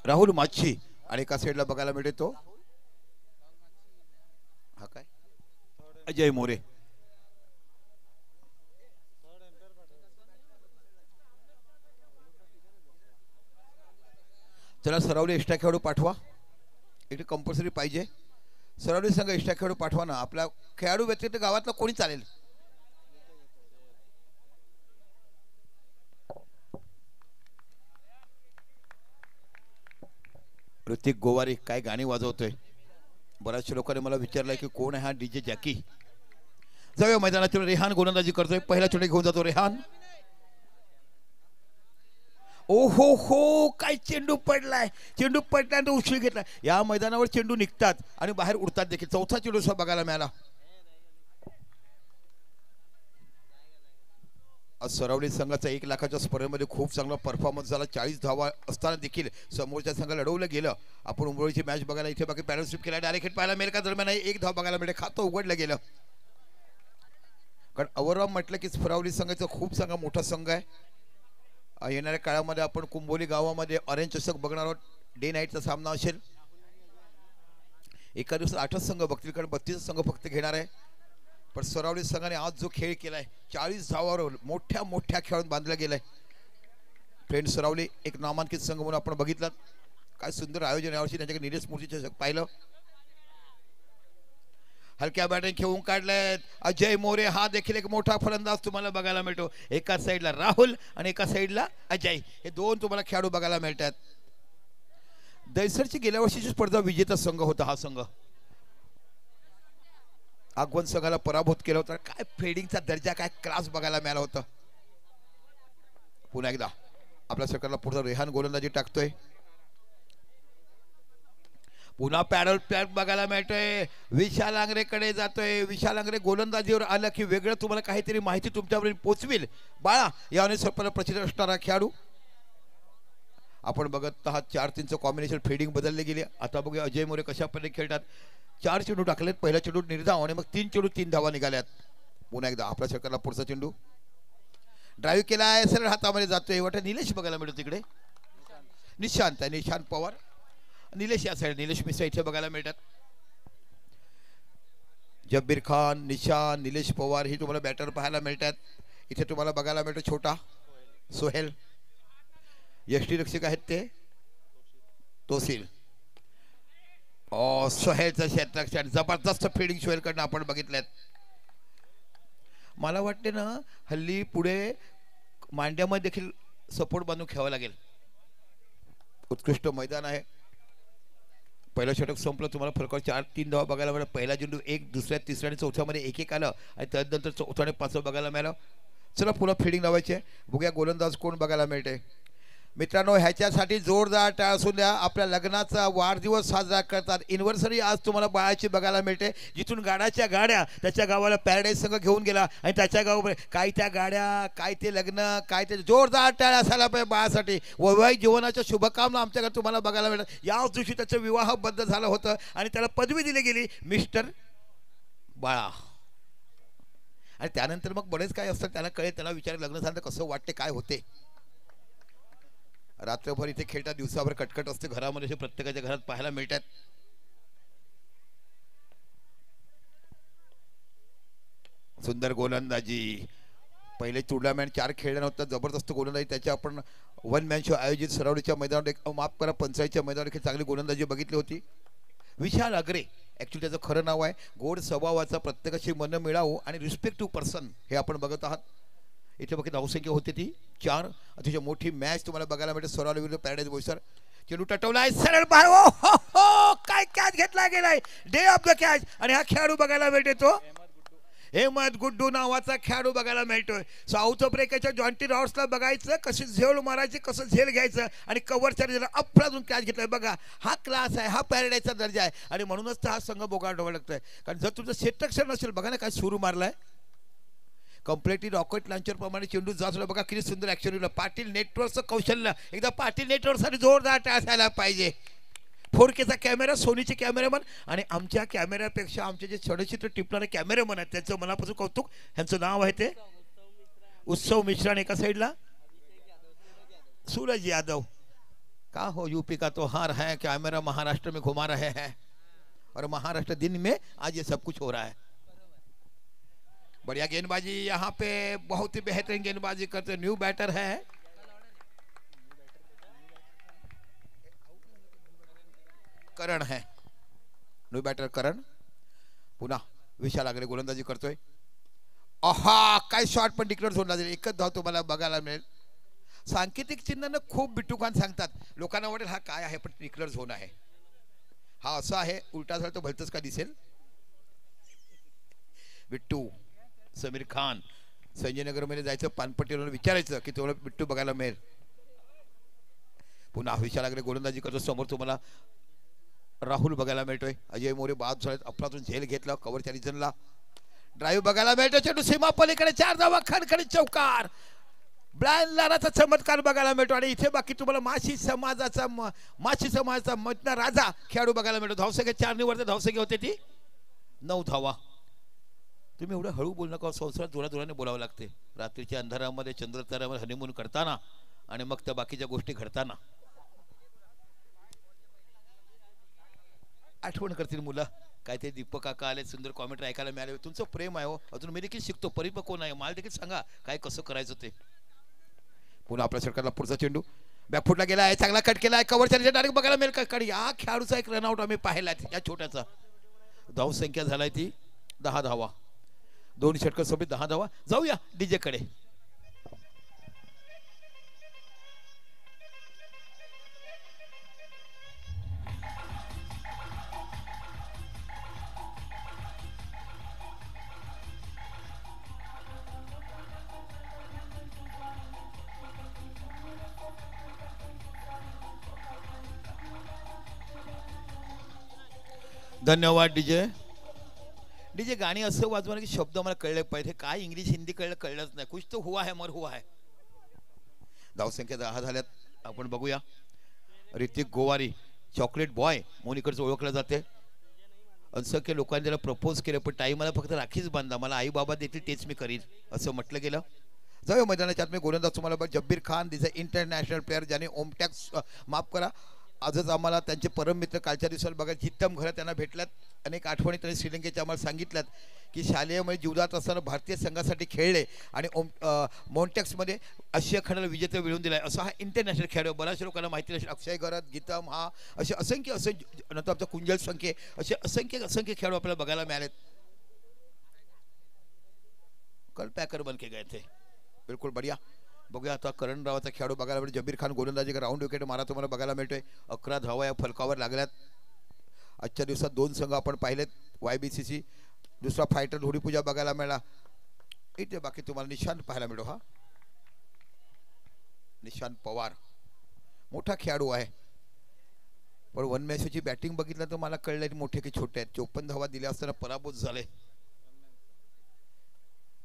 राहुल माच्छी आणि एका साईडला बघायला मिळते तो हा काय अजय मोरे. चला सरावले एक्स्ट्रा खेळाडू पाठवा, इथे कंपल्सरी पाहिजे. सरावले संघ एक्स्ट्रा खेळाडू पाठवा ना, आपल्या खेळाडू व्यतिरिक्त गावातला कोणी चालेल. ऋतिक गोवारी काय गाणी वाजवतोय. बऱ्याचशा लोकांनी मला विचारलंय की कोण आहे हा डीजे जॅकी. जाऊया मैदानातील. रेहान गोलंदाजी करतोय, पहिला चेंडू घेऊन जातो रेहान. ओ हो हो काय चेंडू पडलाय, चेंडू पडल्यानंतर उशीर घेतला. या मैदानावर चेंडू निघतात आणि बाहेर उडतात देखील. चौथा चेंडू सुद्धा बघायला मिळाला. आज सरावली संघाचा 1 लाखाच्या स्पर्धेमध्ये खूप चांगला परफॉर्मन्स झाला. 40 धावा असताना देखील समोरच्या संघाला लढवलं गेलं. आपण उंबरोळीची मॅच बघायला इथे बाकी पॅरल स्वीप केला. डायरेक्ट हिट पाहायला मिळेल का दरम्यान 1 धाव बघायला मिळेल. खातं उघडलं गेलं. कारण ओव्हरऑल म्हटलं की सरावली संघाचा खूप चांगला मोठा संघ आहे. येणाऱ्या काळामध्ये आपण कुंभोली गावामध्ये ऑरेंज चषक बघणार आहोत. डे नाईटचा सामना असेल. एका दिवसात 8च संघ बघतील, कारण 32 संघ फक्त घेणार आहे. पण सरावली संघाने आज जो खेळ केलाय 40 धावावर मोठ्या मोठ्या खेळून बांधला गेलाय. फ्रेंड सरावली एक नामांकित संघ म्हणून आपण बघितलं. काय सुंदर आयोजन यावर्षी त्यांच्याकडे. निलेश मूर्ती चषक पाहिलं. हलक्या बॅटिंग खेळून काढलेत. अजय मोरे हा देखील एक मोठा फलंदाज तुम्हाला बघायला मिळतो. एका साईडला राहुल आणि एका साईडला अजय, हे दोन तुम्हाला खेळाडू बघायला मिळतात. दैसरची गेल्या वर्षीची स्पर्धा विजेता संघ होता हा संघ. आगवण संघाला पराभूत केला होता. काय फिल्डिंगचा दर्जा, काय क्लास बघायला मिळाला होता. पुन्हा एकदा आपल्या सरकारला पुढचा रेहान गोलंदाजी टाकतोय. पुन्हा पॅडल पॅक बघायला मिळतोय. विशाल आंग्रेकडे जातोय. विशाल आंग्रे गोलंदाजीवर आलं की वेगळं तुम्हाला काहीतरी माहिती तुमच्यापर्यंत पोहोचवेल. बाळा याने सरपंच प्रचित असणारा खेळाडू आपण बघत आहात. 4-3चं कॉम्बिनेशन फिल्डिंग बदलले गेले. आता बघूया अजय मोरे कशा पद्धतीने खेळतात. 4 चेंडू टाकलेत. पहिला चेंडू निर्धाव आणि मग 3 चेंडू 3 धावा निघाल्यात. पुन्हा एकदा आपल्या सरकारला पुढचा चेंडू ड्राईव्ह केलाय. सरळ हातामध्ये जातोय. वाटतं निलेश बघायला मिळतो तिकडे. निशांत आहे, निशांत पवार. निलेश या साईड, निलेश मिश्रा इथे बघायला मिळतात. जब्बीर खान, निशांत, निलेश पवार ही तुम्हाला बॅटर पाहायला मिळतात. इथे तुम्हाला बघायला मिळतो छोटा सोहेल. यष्टीरक्षक आहेत ते तोसील. सोहेलचं क्षेत्ररक्षण जबरदस्त फिल्डिंग सोहेलकडनं आपण बघितल्यात. मला वाटते ना हल्ली पुढे मांड्यामध्ये देखील सपोर्ट बांधून खेळावं लागेल. उत्कृष्ट मैदान आहे. पहिलं षटक संपलं. तुम्हाला फरक 4-3 धावा बघायला मिळाला. पहिला चेंडू 1, दुसऱ्या, तिसऱ्या आणि चौथ्यामध्ये 1-1 आलं आणि त्यानंतर चौथा आणि 5 बघायला मिळालं. चला पुन्हा फिल्डिंग लावायची आहे. बघूया गोलंदाज कोण बघायला मिळते. मित्रांनो ह्याच्यासाठी जोरदार टाळ असू द्या. आपल्या लग्नाचा वाढदिवस साजरा करतात. एनिव्हर्सरी आज तुम्हाला बाळाची बघायला मिळते. जिथून गाड्याच्या गाड्या त्याच्या गावाला पॅराडाईज संघ घेऊन गेला आणि त्याच्या गावामध्ये काय त्या गाड्या, काय ते लग्न, काय ते जोरदार टाळ असायला पाहिजे बाळासाठी. वैवाहिक जीवनाच्या शुभकामना आमच्याकडे तुम्हाला बघायला मिळतात. याच दिवशी त्याचं विवाहबद्ध झालं होतं आणि त्याला पदवी दिली गेली मिस्टर बाळा. आणि त्यानंतर मग बरेच काय असतं त्याला कळेल. त्याला विचार लग्न झालं कसं वाटते, काय होते. रात्रभर इथे खेळतात, दिवसाभर कटकट असते घरामध्ये. प्रत्येकाच्या घरात पाहायला मिळतात. सुंदर गोलंदाजी. पहिले टुर्नामेंट 4 खेळल्या नव्हत्या. जबरदस्त गोलंदाजी. त्याच्या आपण 1 मॅन शो आयोजित सरावलीच्या मैदानावर माफ करा पंचायतच्या मैदानावर चांगली गोलंदाजी बघितली होती. विशाल आग्रे ॲक्च्युली त्याचं खरं नाव आहे. गोड स्वभावाचा, प्रत्येकाशी मन मिळावं आणि रिस्पेक्टिव्ह पर्सन हे आपण बघत आहात. इथे बघित धावसंख्या होती ती 4. अतिशय मोठी मॅच तुम्हाला बघायला मिळते. सरावली विरुद्ध पॅराडाईज बोईसर. चेंडू टटवलाय सरळ बाहेर. हो हो काय कॅच घेतला गेलाय. Day of the catch. आणि हा खेळाडू बघायला मिळते तो हेमंत गुड्डू नावाचा खेळाडू बघायला मिळतोय. साऊथ आफ्रिकेच्या जॉन्टी रॉड्सला बघायचं कशी झेल मारायची, कसं झेल घ्यायचं आणि कव्हरच्या रेला अफलातून कॅच घेतलाय. बघा हा क्लास आहे, हा पॅराडाईजचा दर्जा आहे. आणि म्हणूनच तर हा संघ बोगाडवा लागतोय. कारण जर तुमचं क्षेत्ररक्षण नसेल बघा ना काय सुरू मारलाय. कम्प्लिटली रॉकेट लॉन्चर प्रमाणे चेंडू जात होता. बघा किती सुंदर ऍक्शन होईल. पाटील नेटवर्कचं कौशल्य एकदा पाटील नेटवर्कसाठी जोरदार टाळ असायला पाहिजे. 4Kचा कॅमेरा, सोनीचे कॅमेरामन आणि आमच्या कॅमेऱ्यापेक्षा आमचे जे छडचित्र टिपणारे कॅमेरामन आहेत त्यांचं मनापासून कौतुक. ह्यांचं नाव आहे ते उत्सव मिश्रा. एका साईडला सूरज यादव. का हो, यूपी का तो हार है क्या मेरा महाराष्ट्र में घुमा रहे हैं, और महाराष्ट्र दिन में आज ये सब कुछ हो रहा है। बढ़िया गेंदबाजी यहाँ पे, बहुत ही बेहतरीन गेंदबाजी करते न्यू बैटर है। करण है, न्यू बैटर करण। पुन्हा विशाल आगरे गोलंदाजी करतोय। आहा, काय शॉट पण डिक्लेअर झोनला दिले, एकच धाव तुम्हाला बघायला मिळेल। सांकेतिक चिन्हानं खूप बिट्टूखान सांगतात, लोकांना वाटेल हा काय आहे, पण डिक्लेअर झोन आहे हा, असं आहे। उलटा झाला तो भलतच का दिसेल। बिट्टू, समीर खान, संजय नगर मध्ये जायचं, पानपट्टीवर विचारायचं की तुम्हाला बिट्टू बघायला मिळेल। पुन्हा विशाल आगरे गोलंदाजी करतो, समोर तुम्हाला राहुल बघायला मिळतोय। अजय मोरे बाद झालेत, अफलातून झेल घेतला, कव्हरच्या रिजनला ड्राईव्ह बघायला मिळतो, चेंडू सीमा पलीकडे 4 धावा, खणखणीत चौकार, ब्रायन लाराचा चमत्कार बघायला मिळतो। आणि इथे बाकी तुम्हाला माशी समाजाचा मधला राजा खेळाडू बघायला मिळतो। धावसंख्या 4 निवडते, धावसंख्या होते ती 9 धावा। तुम्ही एवढं हळू बोलू नका, संसारात जोराजोराने बोलावं लागते, रात्रीच्या अंधारामध्ये चंद्रताऱ्यावर हनीमून करताना आणि मग त्या बाकीच्या गोष्टी घडताना। आठवण करतील मुलं, काय ते दीपक काका आले, सुंदर कॉमेंट ऐकायला मिळाले, तुमचं प्रेम आहे हो, अजून मी देखील शिकतो, परिपक्व नाही, मला देखील सांगा काय कसं करायचं ते। पुन्हा आपल्या षटकाला पुढचा चेंडू बॅकफुटला गेला आहे, चांगला कट केला आहे, कव्हरच्या डायरेक्ट बघायला मिळेल का, या खेळाडूचा एक रनआउट आम्ही पाहिला या छोट्याचा। धावसंख्या झालाय ती 10 धावा, 2 षटक सोबत 10 धावा। जाऊया डीजे कडे। धन्यवाद डीजे। डीजे गाणी असं वाजवणं की शब्द मला कळले पाहिजे, काय इंग्लिश हिंदी कळलंच नाही, कुछ तो हुआ है मर हुआ है। धावसंख्या 10 झाल्यात, आपण बघूया। ऋतिक गोवारी, चॉकलेट बॉय मोनिकडचं ओळखलं जाते, असंख्य लोकांनी त्याला प्रपोज केलं, पण ताई मला फक्त राखीच बांधा, मला आई बाबा देतील तेच मी करीन असं म्हटलं गेलं। जाऊया मैदानाच्या आत। मी गोलंदाज तुम्हाला बघ, जब्बीर खान दिस इंटरनॅशनल प्लेअर, ज्याने ओमटॅक्स माफ करा, आजच आम्हाला त्यांचे परम मित्र कालच्या दिवसाला बघा जित्तम घर त्यांना भेटल्यात, अनेक आठवणी त्यांनी श्रीलंकेच्या आम्हाला सांगितल्यात की शालेयमध्ये जीवदात असताना भारतीय संघासाठी खेळले आणि मॉन्टॅक्समध्ये आशिया खंडाला विजेता मिळवून दिलाय, असा हा इंटरनॅशनल खेळाडू। बऱ्याचशा लोकांना माहिती नसेल, अक्षय गरत, गीतम, हा असे असंख्य नंतर आमचा कुंजल संख्ये, असे असंख्य खेळाडू आपल्याला बघायला मिळालेत। कल पॅकर बन के गए थे, बिलकुल बढ़िया। बघूया आता करण रावाचा खेळाडू बघायला मिळतो, जबीर खान गोलंदाजी राऊंड विकेट मारा तुम्हाला बघायला मिळतोय। 11 धावा या फलकावर लागल्यात। आजच्या दिवसात 2 संघ आपण पाहिलेत, YBCC, दुसरा फायटर धोडी पूजा बघायला मिळाला। इथे बाकी तुम्हाला निशांत पाहायला मिळतो, हा निशांत पवार मोठा खेळाडू आहे, पण 1 मॅचची बॅटिंग बघितलं तर मला कळलं मोठे की छोटे आहेत। 54 धावा दिल्या असताना पराभूत झाले।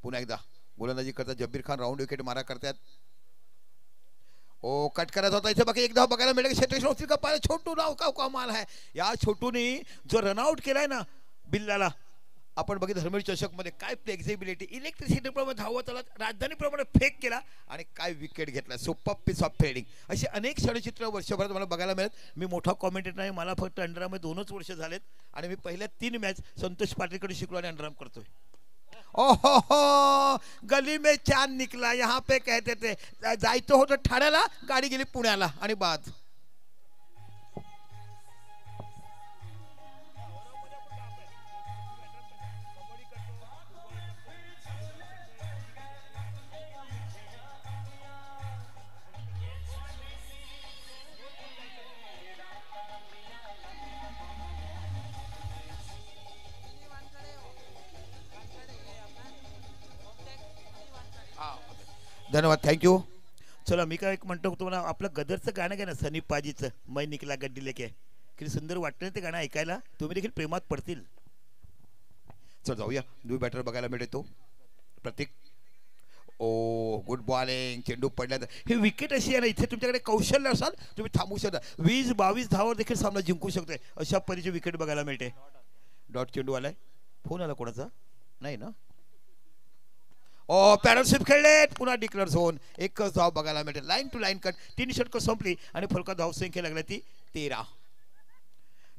पुन्हा एकदा गोलंदाजी करता जब्बीर खान, राऊंड विकेट मारा करतात। ओ कट करायचा होता, इथे बाकी एक धाव बघायला मिळेल, क्षेत्ररक्षण होतील का पाहिजे, छोटू नाव का कमाल आहे या छोटूने जो रनआउट केलाय ना बिल्लाला, आपण बघितलं धर्मवीर चषक मध्ये काय फ्लेक्झिबिलिटी, इलेक्ट्रिसिटी प्रमाणे धावत आला, राजधानी प्रमाणे फेक केला आणि काय विकेट घेतला, सुपर पीस ऑफ फिल्डिंग। असे अनेक षडचित्र वर्षभरात मला बघायला मिळत। मी मोठा कॉमेंटेटर नाही, मला फक्त अंडरआर्ममध्ये 2च वर्ष झालेत आणि मी पहिल्या 3 मॅच संतोष पाटीलकडे शिकलो आणि अंडरआर्म करतोय। ओहो, गली में चांद निकला, यहाँ पे कहते थे जायचं होतं ठाण्याला, गाडी गेली पुण्याला आणि बाद। धन्यवाद, थँक्यू। चला मी काय म्हणतो तुम्हाला, आपलं गदरचं गाणं घ्या ना, सनी पाजीचं मै निकला गड्डी लेके, किती सुंदर वाटतं ते गाणं ऐकायला, तुम्ही देखील प्रेमात पडतील। चल जाऊया, न्यू बॅटर बघायला मिळतो प्रतीक। ओ गुड बॉलिंग, चेंडू पडला, हे विकेट अशी आहे ना, इथे तुमच्याकडे कौशल्य असाल तुम्ही थांबू शकता, 20-22 धावावर देखील सामना जिंकू शकतोय, अशा परीचे विकेट बघायला मिळते। डॉट चेंडू आलाय, फोन आला कोणाचा नाही ना, पॅराशिप खेळलेत पुन्हा डिक्लेअर झोन. एकच धाव बघायला मिळते. Line to line cut. 3 षटकं संपली आणि फलकात धावसंख्या लागली ती 13.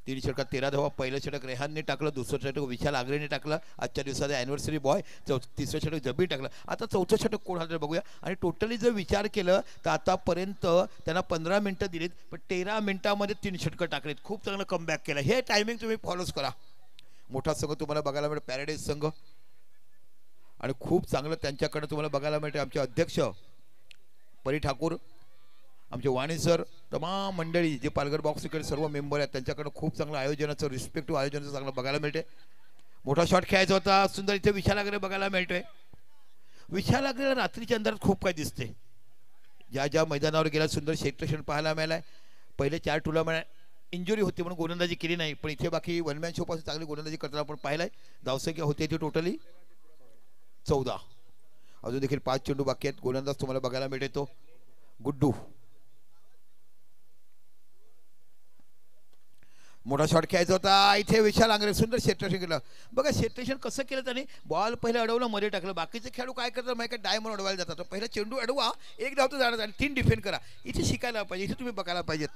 3 षटकात 13 धावा. पहिलं षटक रेहानने टाकलं, दुसरं षटक विशाल आगरेने टाकलं, आजच्या दिवसाचा अॅनिव्हर्सरी बॉय. तिसरं षटक जबी टाकलं. आता चौथं षटक कोण हातात बघूया. आणि टोटली जर विचार केलं तर आतापर्यंत त्यांना 15 मिनिटं दिलीत, पण 13 मिनिटामध्ये 3 षटकं टाकलीत. खूप चांगलं कमबॅक केलं. हे टायमिंग तुम्ही फॉलोच करा. मोठा संघ तुम्हाला बघायला मिळेल पॅराडाईज संघ, आणि खूप चांगलं त्यांच्याकडे तुम्हाला बघायला मिळते. आमचे अध्यक्ष परी ठाकूर, आमचे वाणी सर, तमाम मंडळी जे पालघर बॉक्स क्रिकेट सर्व मेंबर आहेत, त्यांच्याकडे खूप चांगलं आयोजनाचं, रिस्पेक्टिव्ह आयोजनाचं चांगलं बघायला मिळते. मोठा शॉट खेळायचा होता सुंदर. इथे विशाल आगरे बघायला मिळतोय. विशाल आगरेला रात्रीच्या अंधारात खूप काही दिसते. ज्या ज्या मैदानावर गेला सुंदर क्षेत्रक्षण पाहायला मिळालाय. पहिले 4 टुर्नामेंट इंजुरी होती म्हणून गोलंदाजी केली नाही, पण इथे बाकी वन मॅन शो पासून चांगली गोलंदाजी करताना आपण पाहिलाय. धावसंख्या होती ती टोटली 14. अजून देखील 5 चेंडू बाकी आहेत. गोलंदाज तुम्हाला बघायला मिळते तो गुड्डू. मोठा शॉट खेळायचा होता. इथे विशाल आंगरे सुंदर क्षेत्रक्षण केलं. बघा क्षेत्रक्षण कसं केलं त्याने. बॉल पहिलं अडवलं, मध्ये टाकलं. बाकीचे खेळाडू काय करतात माहिती, डायमंड अडवायला जातात. पहिला चेंडू अडवा, 1 धाव तर जाणार आणि 3 डिफेंड करा. इथे शिकायला पाहिजे, इथे तुम्ही बघायला पाहिजेत.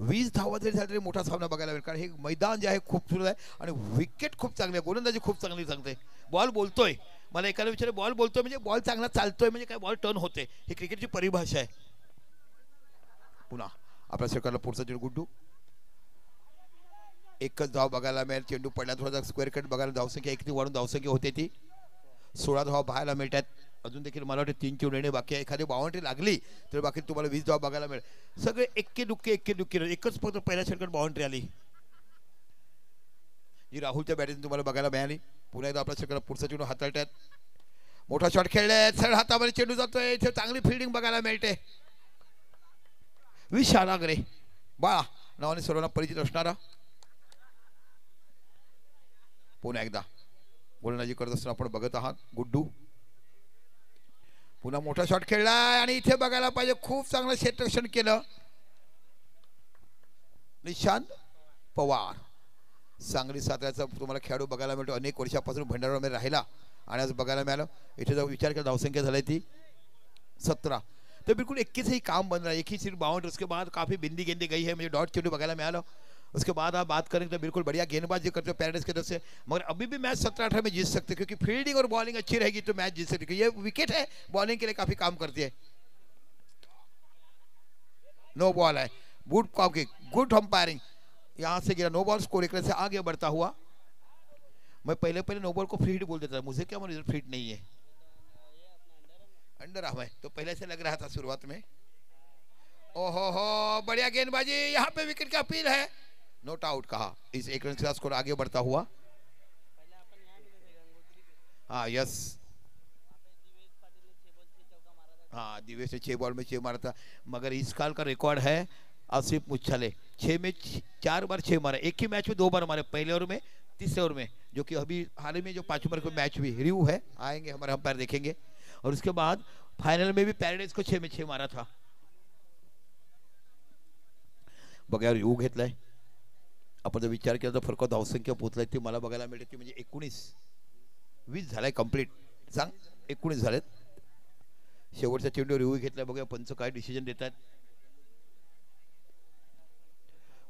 20 धावा जरी झाला तरी मोठा सामना बघायला मिळेल, कारण हे मैदान जे आहे खूप सुंदर आहे आणि विकेट खूप चांगली आहे. गोलंदाजी खूप चांगली सांगते. बॉल बोलतोय. मला एकाला विचार, बॉल बोलतोय म्हणजे बॉल चांगला चालतोय म्हणजे काय, बॉल टर्न होते. ही क्रिकेटची परिभाषा आहे. पुन्हा आपल्या सरकारला पुढचा चेंडू गुड्डू. एकच धाव बघायला मिळेल. चेंडू पडला थोडासा स्क्वेअर कट बघायला. धावसंख्या 1 वाढून धावसंख्या होते ती 16 धावा पाहायला मिळतात. अजून देखील मला वाटतं 3 चेंडू येणे बाकी आहे. एखादी बाउंड्री लागली तर बाकी तुम्हाला 20 धावा बघायला मिळेल. सगळे एक्के दुक्के एकच फक्त पहिल्या षटकात बाउंड्री आली जी राहुलच्या बॅटिंग तुम्हाला बघायला मिळाली. पुन्हा एकदा आपल्या षटकाला पुढचा चेंडू हाताळतात. मोठा शॉट खेळलाय. सरळ हातामध्ये चेंडू जातोय. इथे चांगली फिल्डिंग बघायला मिळते. विशाल आगरे बाळा नावाने सर्वांना परिचित असणारा. पुन्हा एकदा गोलंदाजी करत असताना आपण बघत आहात गुड्डू. पुन्हा मोठा शॉट खेळलाय आणि इथे बघायला पाहिजे खूप चांगलं क्षेत्ररक्षण केलं निशांत पवार. सांगली साताऱ्याचा तुम्हाला खेळाडू बघायला मिळतो. अनेक वर्षापासून भंडारामध्ये राहिला आणि आज बघायला मिळालं. इथे जर विचार केला धावसंख्या झाली ती 17. तो बिल्कुल 21 ही काम बन रहा है. एक ही सिर्फ बाउंड्री, उसके बाद काफ़ी बिंदी गेंदी गई है. मुझे डॉट चेंडू बघायला मिळालं. उसके बाद आप बात करें तो बिल्कुल बढ़िया गेंदबाजी करते हो पैराडाइज की तरफ से. मगर अभी भी मैच 17-18 में जीत सकते क्योंकि फील्डिंग और बॉलिंग अच्छी रहेगी तो मैच जीत सकते. ये विकेट है, बॉलिंग के लिए काफ़ी काम करती है. नो बॉल है. Good caulking, good umpiring. यहाँ से गिरा नो बॉल. स्कोर एक से आगे बढ़ता हुआ. मैं पहले नो बॉल को फ्री हिट बोल देता था. मुझे क्या मालूम फ्री हिट नहीं है, अंडर आर्म है. तो पहले से लग रहा था शुरुआत में. ओहो हो बढ़िया गेंदबाजी. यहाँ पे विकेट का अपील है. नोट आउट कहा. इस 1 रन के साथ स्कोर आगे बढ़ता हुआ. हाँ यस, हाँ दिवेश ने 6 बॉल में 6 मारा था. मगर इस साल का रिकॉर्ड है आसिफ मुच्छाले. 6 में 4 बार 6 मारा. एक ही मैच में 2 बार मारे, पहले ओवर में तीसरे ओवर में, जो कि अभी हाल ही में जो 5 ओवर का मैच भी रिव्यू है आएंगे हमारे अंपायर देखेंगे. और उसके बाद फाइनल में भी पैराडाइज को 6 में 6 मारा था. बघा रिव्यू घेतलाय. आपण जर विचार केला तर फरक धावसंख्या पोहोचलाय ती मला बघायला मिळते ती म्हणजे 19-20 झालाय कंप्लीट. सांग 19 झालेत. शेवटचा चेंडू रिव्यू घेतलाय. बघा पंच काय डिसिजन देतात.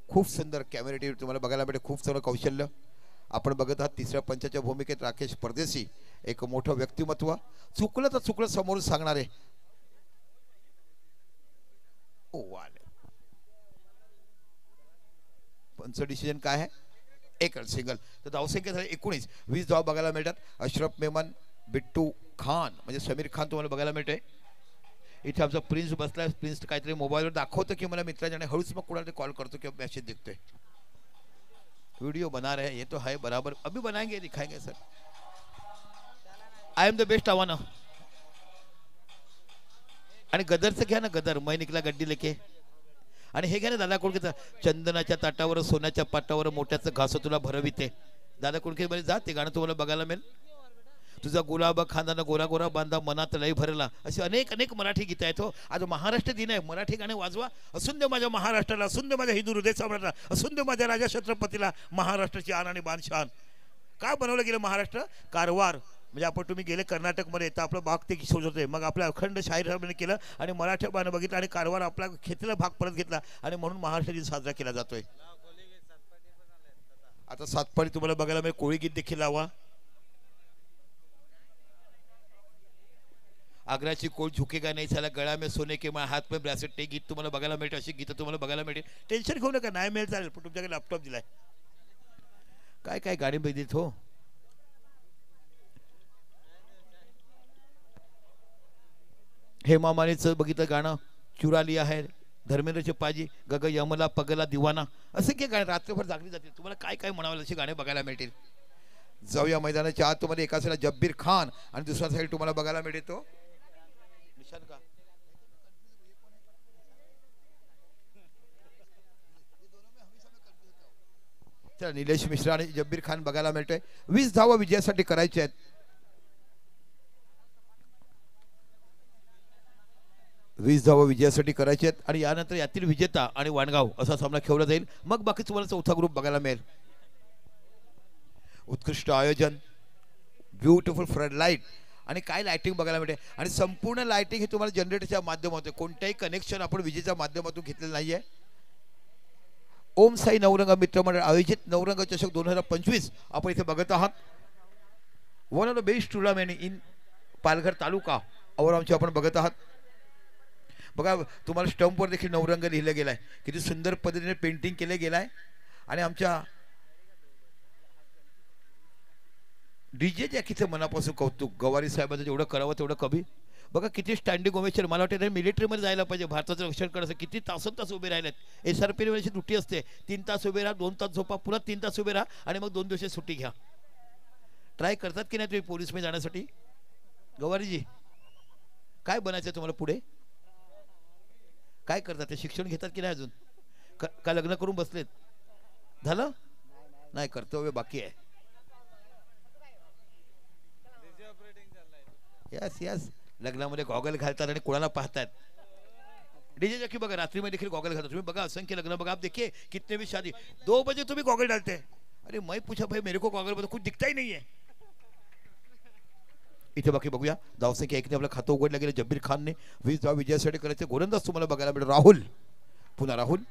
खूप सुंदर कॅमेरेटिव्ह तुम्हाला बघायला मिळते. खूप चांगलं कौशल्य आपण बघत आहात. तिसऱ्या पंचाच्या भूमिकेत राकेश परदेशी, एक मोठं व्यक्तिमत्व. चुकलं तर चुकलं समोर सांगणारे. ओ वाले पंच डिसिजन काय आहे. 1 रन सिंगल. तर धावसंख्या झाली 19. 20 धाव बघायला मिळतात. अशरफ मेमन, बिट्टू खान म्हणजे समीर खान तुम्हाला बघायला मिळते. इथे आमचा प्रिन्स बसलाय. प्रिन्स काहीतरी मोबाईलवर दाखवतो की मला मित्राने हळूच मग कोणाला कॉल करतो किंवा मेसेज दिखतोय. वीडियो बना रहे हैं ये तो है बराबर. अभी बनाएंगे दिखाएंगे sir. I am the best आवाना. आणि गदरचं घ्या ना. गदर मैं निकला गड्डी लेके. आणि हे घ्या ना दादा कोणकेचा. चंदनाच्या ताटावर सोन्याच्या पाटावर मोठ्याचं घास तुला भरविते. दादा कोणके मध्ये जा. ते गाणं तुम्हाला बघायला मिळेल. तुझा गुलाबा खांदाना गोरा गोरा बांधा मनात लय भरला. असे अनेक मराठी गीतं आहेत. हो आज महाराष्ट्र दिन आहे. मराठी गाणे वाजवा. असून दे माझ्या महाराष्ट्राला, असून दे माझ्या हिंदू हृदय सम्राटला, असून दे माझ्या राजा छत्रपतीला महाराष्ट्राची आन आणि बानशान. का बनवलं गेलं महाराष्ट्र. कारवार म्हणजे आपण तुम्ही गेले कर्नाटकमध्ये तर आपलं भाग ते शोधत मग आपल्या अखंड शाहीराबाने केलं आणि मराठ्याबाने बघितलं आणि कारवार आपला घेतलेला भाग परत घेतला आणि म्हणून महाराष्ट्र दिन साजरा केला जातोय. आता सातपाडी तुम्हाला बघायला मिळेल. कोळी गीत देखील लावा. आग्राची कोळ झुकेगा नाही साला गळा में सोने के मा हात में ब्रासलेट ते गीत तुम्हाला बघायला मिळते. अशी गीतं तुम्हाला बघायला मिळते. टेन्शन घेऊ नका नाही मिळेल चालेल पण तुमच्याकडे लॅपटॉप दिलाय. काय काय गाडी बघित हो. हेमा मालिनीचं बघितलं गाणं चुरा लिया है. धर्मेंद्रचे पाजी गग यमला पगला दिवाना असे की गाणे रात्रभर जागली जातील. तुम्हाला काय काय म्हणावं असे गाणे बघायला मिळतील. जाऊया मैदानाच्या आतमध्ये. एका साईडला जब्बीर खान आणि दुसऱ्या साईड तुम्हाला बघायला मिळतो निशान का चला निलेश मिश्रा आणि जब्बीर खान बघायला मिळतोय. 20 धावा विजयासाठी करायचे आहेत. 20 धावा विजयासाठी करायचे आहेत आणि यानंतर यातील विजेता आणि वाणगाव असा सामना खेळला जाईल. मग बाकी तुम्हाला चौथा ग्रुप बघायला मिळेल. उत्कृष्ट आयोजन, ब्युटिफुल फ्लड लाईट आणि काय लाइटिंग बघायला मिळते. आणि संपूर्ण लाइटिंग हे तुम्हाला जनरेटरच्या माध्यमातून कोणत्याही कनेक्शन आपण विजेच्या माध्यमातून घेतलेलं नाहीये. ओम साई नवरंग मित्रमंडळ आयोजित नवरंग चषक 2025 आपण इथे बघत आहात. One of the best tournament in Palghar taluka औरामची आपण बघत आहात. बघा तुम्हाला स्टंपवर देखील नवरंग लिहिलं गेलाय. किती सुंदर पद्धतीने पेंटिंग केले गेलाय. आणि आमच्या डीजे जॅकीचं मनापासून कौतुक. गवारी साहेबांचं जेवढं करावं तेवढं कमी. बघा किती स्टँडिंग ओवेशन. मला वाटतं मिलिटरीमध्ये जायला पाहिजे. भारताचं रक्षण करायचं. किती तास उभे राहिलेत. SRP वेळेची ड्युटी असते. 3 तास उभे राहा, 2 तास झोपा, पुन्हा 3 तास उभे राहा आणि मग 2 दिवस सुट्टी घ्या. ट्राय करतात की नाही तुम्ही पोलीसमध्ये जाण्यासाठी. गवारीजी काय बनायचं तुम्हाला पुढे. काय करतात ते शिक्षण घेतात की नाही अजून. का लग्न करून बसलेत. झालं नाही कर्तव्य बाकी आहे. यस यस लग्नामध्ये गॉगल घालतात आणि कोणाला पाहतात. डीजे जॅकी बघा रात्रीमध्ये देखील गॉगल घालतात. तुम्ही बघा असंख्य लग्न बघा. आप देखिए कितने भी शादी 2 बजे तुम्ही गॉगल डालते. अरे मैं पूछा भाई मेरे को गॉगल कुछ दिखता ही नहीं है. इथे बाकी बघूया धावसंख्या 1 ने आपलं खातं उघडलं गेलं. जब्बीर खानने 20 धावा विजयासाठी करायचे. गोलंदाज तुम्हाला बघायला मिळतो राहुल. पुन्हा राहुल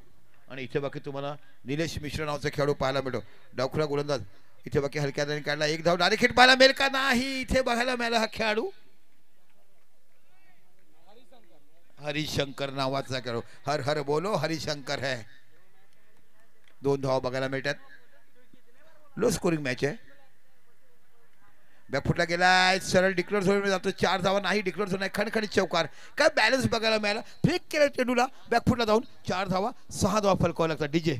आणि इथे बाकी तुम्हाला निलेश मिश्रा नावाचा खेळाडू पाहायला मिळतो. डावखुरा गोलंदाज. इथे बाकी हलक्या हाताने काढला. 1 धाव डायरेक्ट हिट पाहायला मिळेल का नाही. इथे बघायला मिळाला हा खेळाडू हरिशंकर नावाचा खेळाडू. हर हर बोलो हरिशंकर है. 2 धावा बघायला मिळतात. लो स्कोरिंग मॅच आहे. बॅकफुटला गेलाय. सरळ डिक्लेअर झोन जातो. 4 धावा नाही. डिक्लेअर झोन नाही. खणखणीत चौकार. काय बॅलन्स बघायला मिळाला. फ्लिक केलं चेंडूला बॅकफुटला जाऊन 4 धावा 6 धावा फलकावा लागतात. डीजे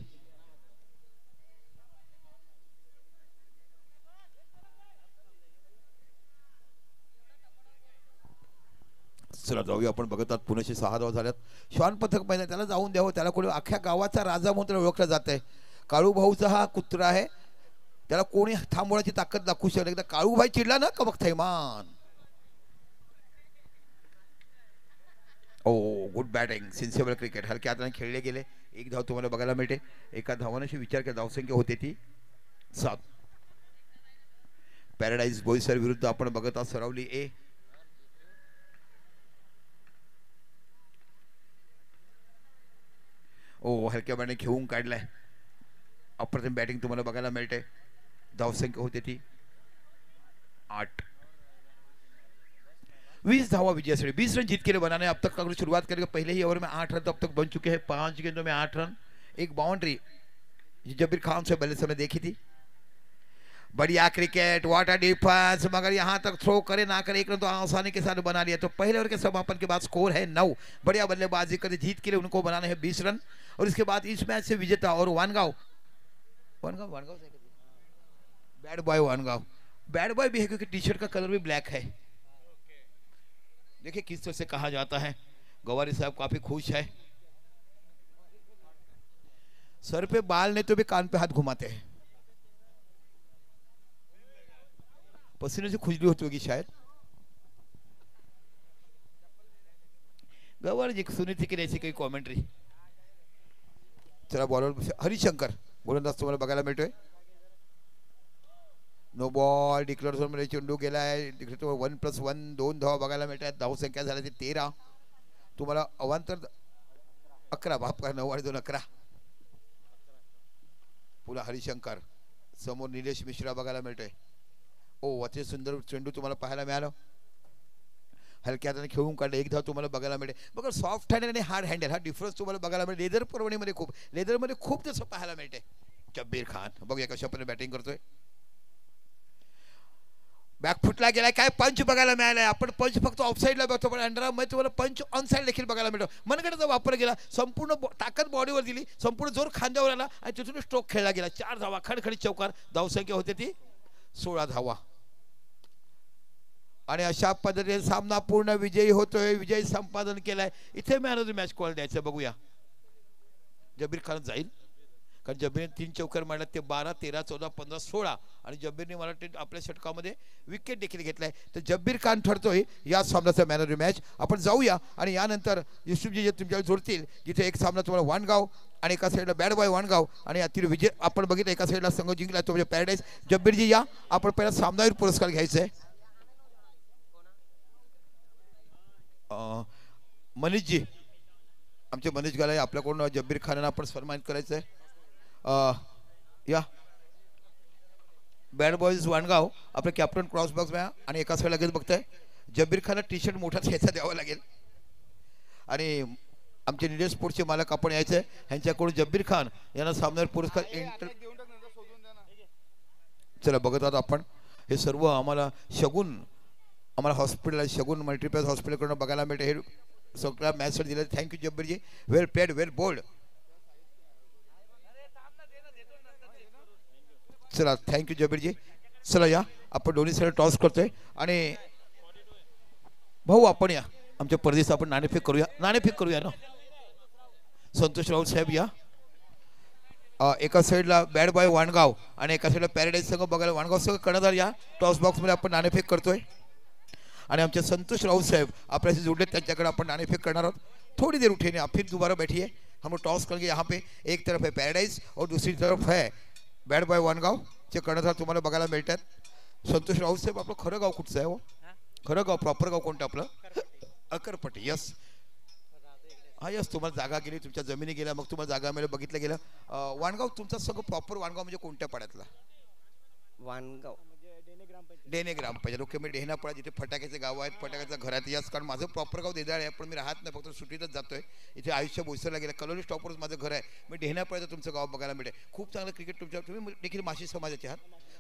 चला जाऊया. आपण बघत आहात पुण्याचे 6 धावा झाल्यात. श्वान पथक मैदान त्याला जाऊन द्यावं. त्याला कोणी अख्ख्या गावाचा राजा म्हणून ओळखला जात आहे. काळू भाऊचा हा कुत्रा आहे. त्याला कोणी थांबवण्याची ताकद दाखवू शकत. एकदा काळू भाई चिडला ना का बघ थैमान. ओ गुड बॅटिंग सेन्सिबल क्रिकेट. हलक्या हाताने खेळले गेले. 1 धाव तुम्हाला बघायला मिळते. एका धावाने विचार केला धावसंख्या होते ती 7. पॅराडाईज बोईसर विरुद्ध आपण बघत आहात सरावली ए. ओ हलक्या बॅटने घेऊन काढलाय. अप्रतिम बॅटिंग तुम्हाला बघायला मिळते. धावसंख्या होते ती 8. 20 धावा विजयासाठी 20 रन जीत के लिए बनाने अब तक अगर शुरुआत करेंगे. पहले ही ओवर में 8 रन तो अब तक बन चुके हैं. 5 गेंदों में 8 रन. एक बाउंड्री जब्बीर खान से पहले समय देखी थी. बढ़िया क्रिकेट व्हाट अ डिफेंस. मगर यहाँ तक थ्रो करे ना करे 1 रन तो आसानी के साथ बना लिया. तो पहले ओवर के समापन के बाद स्कोर है 9. बढ़िया बल्लेबाजी कर जीत के लिए उनको बनाने हैं 20 रन. और इसके बाद इस मैच से विजेता और Vangaon bad boy Vangaon. Bad boy भी है क्योंकि टी शर्ट का कलर भी ब्लैक है. देखिए किस तरह से कहा जाता है. गवारी साहब काफी खुश है. सर पे बाल नहीं तो भी कान पे हाथ घुमाते हैं. पसीने से खुजली होती होगी शायद. गवार जी सुनी थी कि ऐसी कोई कॉमेंट्री. चला बॉलर हरिशंकर गोलंदाज तुम्हाला बघायला मिळतोय. नो बॉल डिक्लेअर झोनमध्ये चेंडू गेलाय. 1+1 2 धावा बघायला मिळतात. धावसंख्या झाली ती 13. तुम्हाला अवांतर 11 बाप का 9 आणि 2 11. पुन्हा हरिशंकर समोर निलेश मिश्रा बघायला मिळतोय. ओ अति सुंदर चेंडू तुम्हाला पाहायला मिळालं. हलक्या हाताने खेळून काढलं. एक धाव तुम्हाला बघायला मिळेल. बघा सॉफ्ट हँडल आणि हार्ड हँडल हा डिफरन्स तुम्हाला बघायला मिळेल. लेदर परवणीमध्ये खूप लेदरमध्ये खूप तसं पाहायला मिळते. जब्बीर खान बघूया कशा पद्धतीने बॅटिंग करतोय. बॅकफुटला गेलाय. काय पंच बघायला मिळालाय. आपण पंच फक्त ऑफसाईडला बघतो पण अंडरमध्ये तुम्हाला पंच ऑन साईड देखील बघायला मिळतो. मनगटाचा वापर केला. संपूर्ण ताकद बॉडीवर दिली. संपूर्ण जोर खांद्यावर आला आणि तिथून स्ट्रोक खेळला गेला. 4 धावा खडखडीत चौकार. धावसंख्या होते ती 16 धावा. आणि अशा पद्धतीने सामना पूर्ण विजयी होतोय. विजय संपादन केलाय. इथे man of the match call द्यायचं बघूया. जबीर खान जाईल कारण जबीरने 3 चौकार मारला. ते 12 13 14 15 16 आणि जबीरने मला आपल्या षटकामध्ये विकेट देखील घेतलाय. तर जब्बीर खान ठरतोय या सामन्याचा मॅन ऑफ द मॅच. आपण जाऊया आणि यानंतर युसुफजी जे तुमच्यावर जोडतील. जिथे एक सामना तुम्हाला वाणगाव आणि एका साईडला बॅड बॉय वाणगाव आणि अतिर विजय आपण बघितलं. एका साईडला संघ जिंकला तो म्हणजे पॅराडाईज. जब्बीरजी या आपण पहिला सामनावीर पुरस्कार घ्यायचा आहे. मनीषजी आमचे मनीष गाला आपल्याकडून जब्बीर खानांना आपण सन्मानित करायचं आहे. या बॅड बॉयज वाणगाव आपलं कॅप्टन क्रॉस बॉक्स आणि एका साईडला लगेच बघताय जब्बीर खानला टी शर्ट मोठा ह्याचा द्यावा लागेल. आणि आमचे निलेश स्पोर्ट्सचे मालक आपण यायचे ह्यांच्याकडून जब्बीर खान यांना सामन्यावर पुरस्कार चला बघत आहोत आपण. हे सर्व आम्हाला शगुन आम्हाला हॉस्पिटल शगुन मल्टीपर्पज हॉस्पिटलकडून बघायला मिळते. हे सगळ्या मॅचसाठी दिलं. थँक्यू जब्बीरजी. वेल प्लेड वेल बोल्ड. चला थँक्यू जबीरजी. चला या आपण दोन्ही साईड टॉस करतोय आणि भाऊ आपण या आमच्या परदेश आपण नाणेफेक करूया. नाणेफेक करूया ना. संतोष राऊत साहेब या. एका साईडला बॅड बॉय वाणगाव आणि एका साईडला पॅराडाईज संघ बघायला वाणगाव संघ कर्णधार या टॉस बॉक्समध्ये आपण नाणेफेक करतोय. आणि आमचे संतोष राऊत साहेब आपल्याशी जुड़े त्यांच्याकडे आपण नाणेफेक करणार आहोत. थोड़ी देर उठे फिर दोबारा बैठिए. हम लोग टॉस करेंगे. यहाँ पे एक तरफ है पैराडाइज और दूसरी तरफ है बॅड बॉय वाणगाव चे कर्णधार तुम्हाला बघायला मिळतात. संतोष राऊत साहेब आपलं खरं गाव कुठचं आहे हो. खरं गाव प्रॉपर गाव कोणतं आपलं. अकरपट्टी. यस हा यस. तुम्हाला जागा गेली तुमच्या जमिनी गेल्या मग तुम्हाला जागा मिळेल बघितलं गेलं. वाणगाव तुमचा सगळं प्रॉपर वाणगाव म्हणजे कोणत्या पाड्यातला. वाणगाव डेने ग्रामपंचायत. ओके मी डेहनापळा जिथे फटाक्याचे गाव आहेत फटाक्याच्या घरात याच कारण माझं प्रॉपर गाव देदाळ आहे पण मी राहत नाही फक्त सुट्टीतच जातोय. इथे आयुष्य बोईसरला गेलं. कलोनी स्टॉपवरच माझं घर आहे. मी डेहनापळाचं तुमचं गाव बघायला मिळेल. खूप चांगलं क्रिकेट तुमच्या तुम्ही देखील माशी समाजाचे आहात.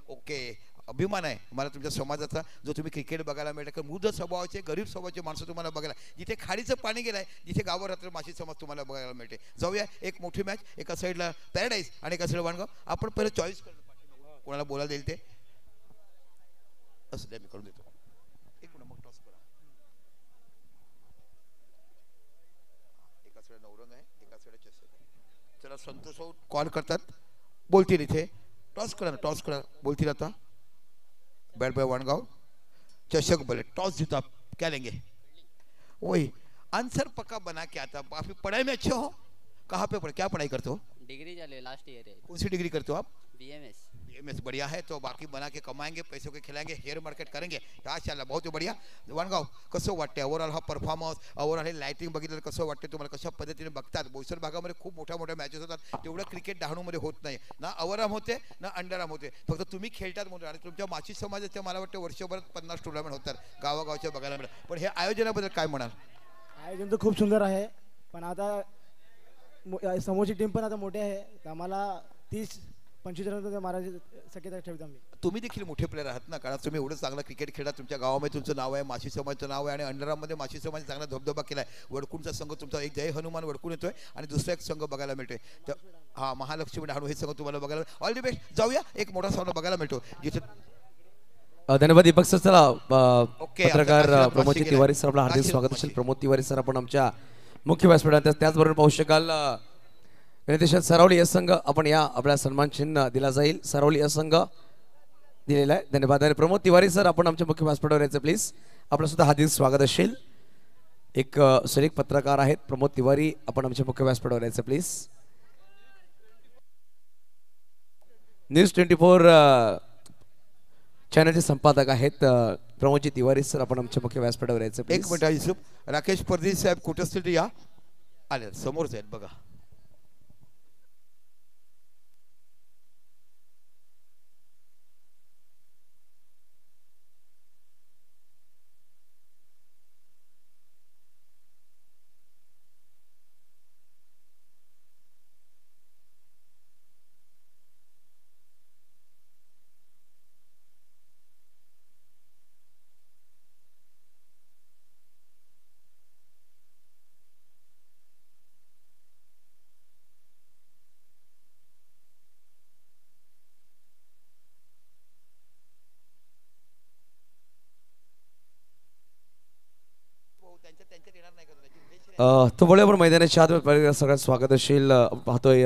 ओके अभिमान आहे मला तुमच्या समाजाचा जो तुम्ही क्रिकेट बघायला मिळेल. कारण मृद स्वभावाचे गरीब स्वभावाचे माणसं तुम्हाला बघायला जिथे खाडीचं पाणी गेलं आहे जिथे गावावर रात्र माशी समाज तुम्हाला बघायला मिळते. जाऊया एक मोठी मॅच. एका साईडला पॅराडाईज आणि एका साईडला वाणगाव. आपण पहिलं चॉईस करू कोणाला बोलायला देईल ते असं द्या मी करून देतो. एक मिनिट मग टॉस करा. एका साईड नवरंग आहे एका साईड चषक आहे. चला संतोष कॉल करतात बोलतील इथे टॉस करा ना. टॉस करा बोलतील आता. बैट बॉय वाणगाव चषक बोले टॉस जीता क्या लेंगे. वही आंसर पक्का बना के आता. आप पढ़ाई में अच्छे हो. कहाँ पे पढ़ क्या पढ़ाई करते हो. डिग्री चले लास्ट ईयर है. कौन सी डिग्री करते हो आप. बीएमएस. बीएमएस बढ़िया है. तो बाकी बना के कमाएंगे पैसों के खिलाएंगे शेयर मार्केट करेंगे. माशाल्लाह बहुत बढ़िया. वाणगाव कसं वाटते ओव्हरऑल हा परफॉर्मन्स ओव्हरऑल हे लाइटिंग बघितलं कसं वाटते तुम्हाला कशा पद्धतीने बघतात. बोईसर भागामध्ये खूप मोठ्या मोठ्या मॅचेस होतात. तेवढं क्रिकेट डहाणूमध्ये होत नाही ना. अवराम होते ना अंडराम होते. फक्त तुम्ही खेळतात म्हणून. आणि तुमच्या माची समाजाच्या मला वाटतं वर्षभरात 50 टुर्नामेंट होतात गावागावच्या बघायला मिळतात. पण हे आयोजनाबद्दल काय म्हणाल. आयोजन तर खूप सुंदर आहे पण आता समोरची टीम पण आता मोठी आहे तर आम्हाला 30-25 रन मारायची शक्यता ठेवतो आम्ही. तुम्ही देखील मोठे प्लेयर आहात ना कारण तुम्ही एवढं चांगलं क्रिकेट खेळा. तुमच्या गावामध्ये तुमचं नाव आहे माशी समाजाचं नाव आहे आणि अंडरामध्ये माशी समाज चांगला धबधबा केला आहे. वडकुंचा संघ तुमचा एक जय हनुमान वडकून येतोय आणि दुसरा एक संघ बघायला मिळतोय. तर हा महालक्ष्मी डहाणू हे संघ तुम्हाला बघायला ऑल दी बेस्ट. जाऊया एक मोठा सामना बघायला मिळतो जिथे धन्यवाद दीपक सर. चला ओके पत्रकार प्रमोद तिवारी सर आपलं हार्दिक स्वागत असेल. प्रमोद तिवारी सर आपण आमच्या मुख्य व्यासपीठात त्याचबरोबर पाहू शकाल गणेश सरावली या संघ आपण या आपल्या सन्मान चिन्ह दिला जाईल. सरावली या संघ दिलेला आहे. धन्यवाद. आणि प्रमोद तिवारी सर आपण आमच्या मुख्य व्यासपीठावर यायचं प्लीज. आपलं सुद्धा हार्दिक स्वागत असेल. एक सैनिक पत्रकार आहेत प्रमोद तिवारी आपण आमच्या मुख्य व्यासपीठावर यायचं प्लीज. न्यूज 24 चॅनलचे संपादक आहेत प्रमोदजी तिवारी सर. आपण आमच्या मुख्य व्यासपीठावर यायचं एक मिनिट युसुफ. राकेश परदेशी साहेब कुठे असतील ते या. आले समोरच आहेत बघा. तो बोले आपण मैदानाच्या आत सगळ्यात स्वागत असेल. पाहतोय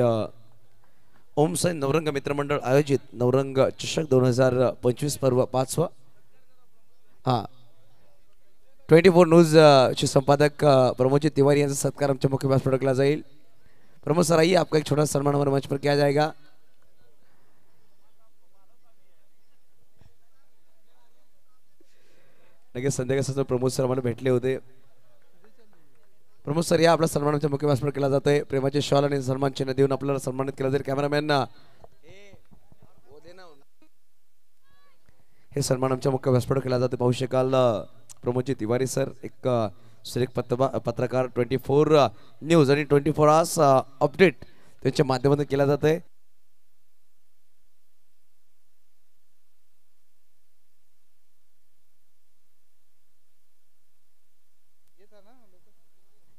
ओम साई नवरंग मित्रमंडळ आयोजित नवरंग चषक 2025 पर्व 5वा. 24 न्यूज चे संपादक प्रमोदजी तिवारी यांचा सत्कार आमच्या मुख्य व्यासपीठावर केला जाईल. प्रमोद सर आइए, आपका एक छोटा सन्मान हमारे मंच पर किया जाएगा. लगेच संध्याकाळी प्रमोद सर आम्हाला भेटले होते. प्रमोद सर या, आपला सन्मान आमच्या मुख्य व्यासपीठावर केला जातोय. प्रेमाचे शॉल आणि सन्मान चिन्ह देऊन आपल्याला सन्मानित केला जाईल. कॅमेरामॅन हे सन्मान आमच्या मुख्य व्यासपीठावर केला जातो. पाहू शकाल प्रमोदजी तिवारी सर एक सुरेख पत्रकार 24 न्यूज आणि 24 आवर्स अपडेट त्यांच्या माध्यमातून केला जात आहे.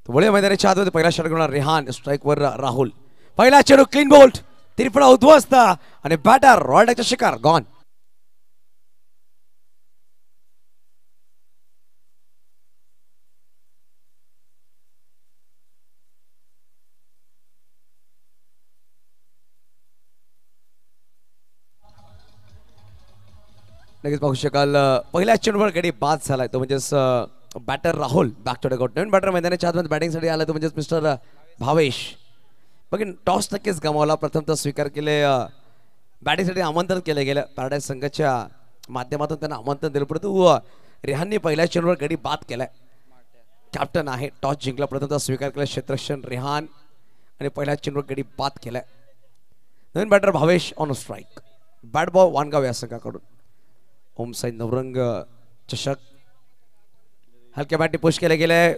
वळे मैदानाच्या आतमध्ये पहिला षटक होणार रेहान. स्ट्राइक वर राहुल. पहिला चेंडू क्लीन बोल्ट. तिरपडा उद्ध्वस्त आणि बॅटर रॉयडाचा शिकार गॉन. लगेच पाहू शकाल पहिल्या चेंडूवर गडी बाद झालाय तो म्हणजेच batter Rahul. Back to dugout. नवीन बॅटर मैदानाच्या आतमध्ये बॅटिंगसाठी आला तो म्हणजेच मिस्टर भावेश. बघीन टॉस नक्कीच गमावला. प्रथमतः स्वीकार केले, बॅटिंगसाठी आमंत्रण केले गेलं पॅराडाईज संघाच्या माध्यमातून त्यांना आमंत्रण दिलं. परंतु रेहानने पहिल्या चेंडूवर गडी बाद केलाय. कॅप्टन आहे, टॉस जिंकला, प्रथमतः स्वीकार केला क्षेत्ररक्षण रेहान आणि पहिल्या चेंडूवर गडी बाद केलाय. नवीन batter Bhavesh on strike. Bat ball Vangaon या संघाकडून. ओम साई नवरंग चषक हलक्या बॅटने पुश केले गेले.